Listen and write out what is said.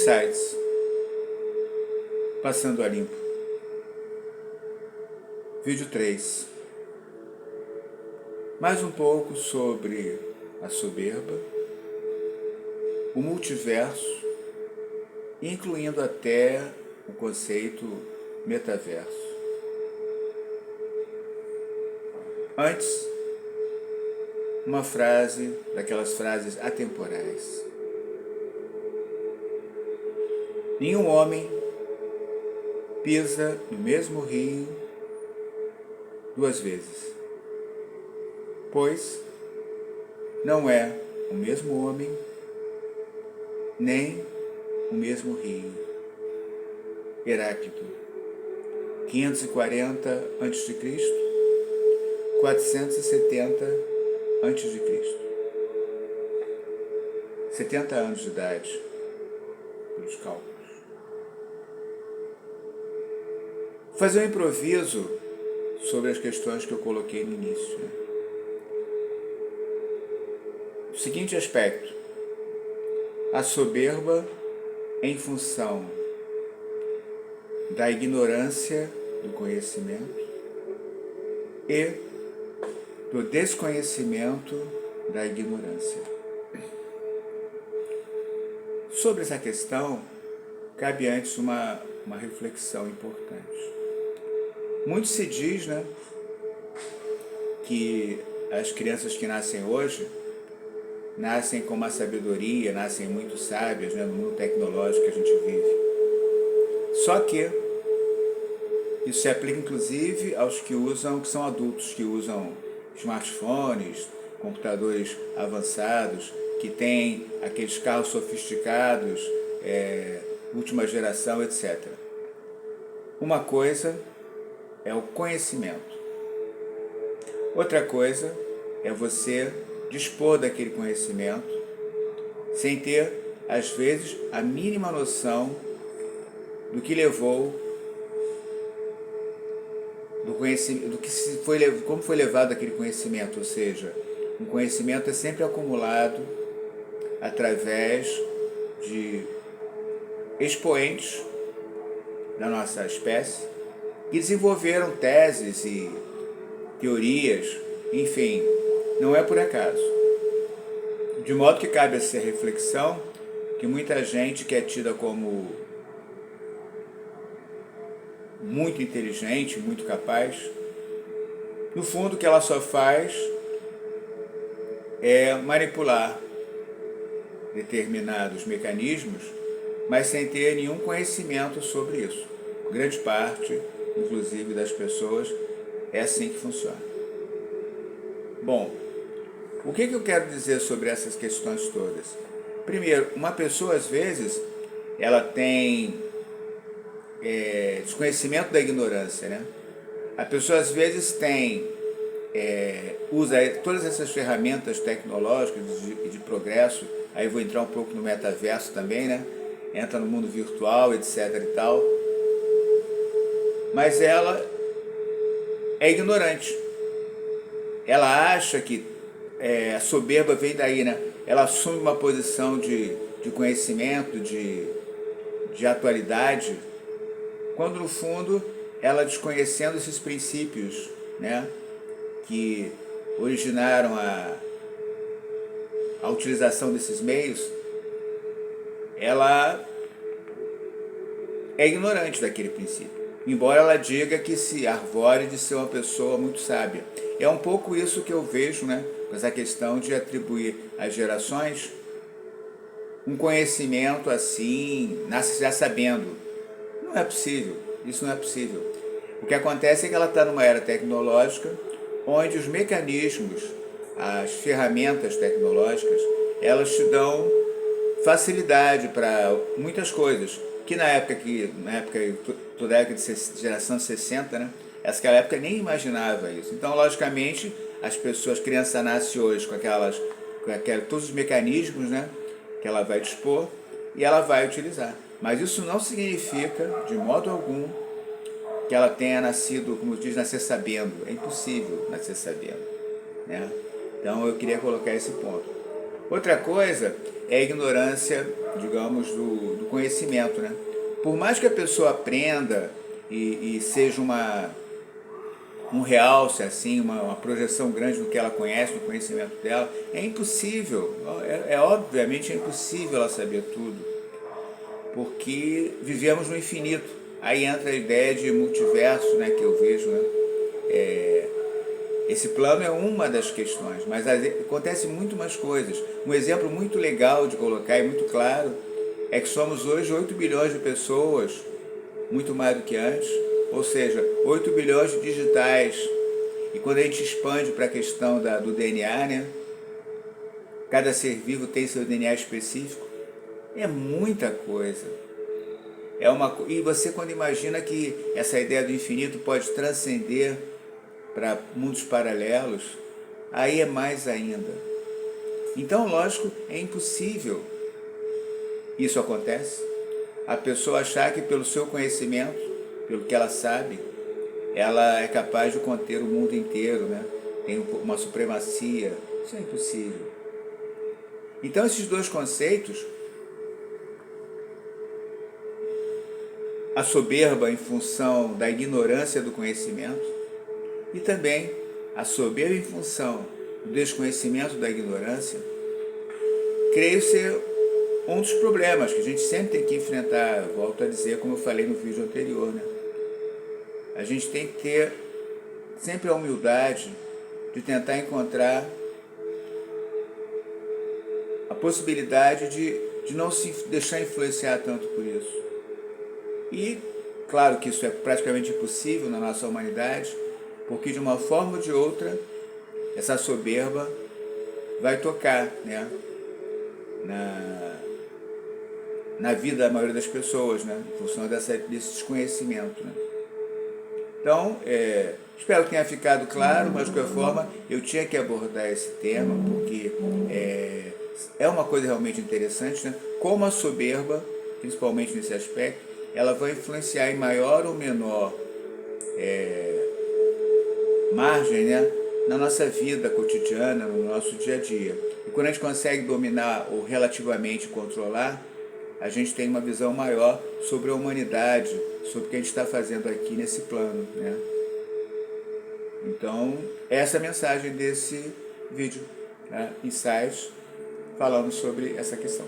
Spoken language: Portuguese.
Insights, Passando a Limpo. Vídeo 3. Mais um pouco sobre a soberba, o multiverso, incluindo até o conceito metaverso. Antes, uma frase, daquelas frases atemporais. Nenhum homem pisa no mesmo rio duas vezes, pois não é o mesmo homem, nem o mesmo rio. Heráclito, 540 a.C., 470 a.C. 70 anos de idade, pelos cálculos. Vou fazer um improviso sobre as questões que eu coloquei no início. O seguinte aspecto: a soberba em função da ignorância do conhecimento e do desconhecimento da ignorância. Sobre essa questão, cabe antes uma reflexão importante. Muito se diz, que as crianças que nascem hoje nascem com uma sabedoria, nascem muito sábias, no mundo tecnológico que a gente vive. Só que isso se aplica inclusive aos que são adultos, que usam smartphones, computadores avançados, que têm aqueles carros sofisticados, última geração, etc. Uma coisa é o conhecimento. Outra coisa é você dispor daquele conhecimento sem ter, às vezes, a mínima noção do que levou, do conhecimento, como foi levado aquele conhecimento. Ou seja, um conhecimento é sempre acumulado através de expoentes da nossa espécie que desenvolveram teses e teorias, enfim, não é por acaso. De modo que cabe essa reflexão que muita gente que é tida como muito inteligente, muito capaz, no fundo o que ela só faz é manipular determinados mecanismos, mas sem ter nenhum conhecimento sobre isso. Grande parte, inclusive, das pessoas é assim que funciona. Bom, o que eu quero dizer sobre essas questões todas? Primeiro, uma pessoa, às vezes, ela tem desconhecimento da ignorância, A pessoa, às vezes, usa todas essas ferramentas tecnológicas de progresso. Aí vou entrar um pouco no metaverso também, Entra no mundo virtual, etc. e tal. Mas ela é ignorante. Ela acha que a soberba vem daí, Ela assume uma posição de conhecimento, de atualidade, quando no fundo ela, desconhecendo esses princípios, que originaram a utilização desses meios, ela é ignorante daquele princípio, embora ela diga que se arvore de ser uma pessoa muito sábia. É um pouco isso que eu vejo, com essa questão de atribuir às gerações um conhecimento assim, nasce já sabendo. Não é possível, isso não é possível. O que acontece é que ela está numa era tecnológica, onde os mecanismos, as ferramentas tecnológicas, elas te dão facilidade para muitas coisas, que na época toda a época de geração de 60, naquela época nem imaginava isso. Então, logicamente, as crianças nascem hoje com todos os mecanismos, que ela vai dispor e ela vai utilizar. Mas isso não significa, de modo algum, que ela tenha nascido, como diz, nascer sabendo. É impossível nascer sabendo, Então eu queria colocar esse ponto. Outra coisa é a ignorância, digamos, do conhecimento, né? Por mais que a pessoa aprenda e seja um realce, assim, uma projeção grande do que ela conhece, do conhecimento dela, é impossível, obviamente é impossível ela saber tudo, porque vivemos no infinito. Aí entra a ideia de multiverso, né, que eu vejo, né? Esse plano é uma das questões, mas acontece muito mais coisas. Um exemplo muito legal de colocar e muito claro é que somos hoje 8 bilhões de pessoas, muito mais do que antes, ou seja, 8 bilhões de digitais. E quando a gente expande para a questão do DNA, né? Cada ser vivo tem seu DNA específico. É muita coisa. E você, quando imagina que essa ideia do infinito pode transcender para mundos paralelos, aí é mais ainda. Então, lógico, é impossível isso acontece. A pessoa achar que pelo seu conhecimento, pelo que ela sabe, ela é capaz de conter o mundo inteiro, né? Tem uma supremacia. Isso é impossível. Então, esses dois conceitos, a soberba em função da ignorância do conhecimento e também a soberba em função do desconhecimento da ignorância, creio ser um dos problemas que a gente sempre tem que enfrentar. Volto a dizer, como eu falei no vídeo anterior, né? A gente tem que ter sempre a humildade de tentar encontrar a possibilidade de não se deixar influenciar tanto por isso. E claro que isso é praticamente impossível na nossa humanidade, porque de uma forma ou de outra essa soberba vai tocar, né, na vida da maioria das pessoas, né, em função desse desconhecimento, né. Então, espero que tenha ficado claro, mas de qualquer forma eu tinha que abordar esse tema, porque é uma coisa realmente interessante, né? Como a soberba, principalmente nesse aspecto, ela vai influenciar em maior ou menor margem, né, na nossa vida cotidiana, no nosso dia a dia. E quando a gente consegue dominar ou relativamente controlar, a gente tem uma visão maior sobre a humanidade, sobre o que a gente está fazendo aqui nesse plano, né? Então, essa é a mensagem desse vídeo, né? Insights, falando sobre essa questão.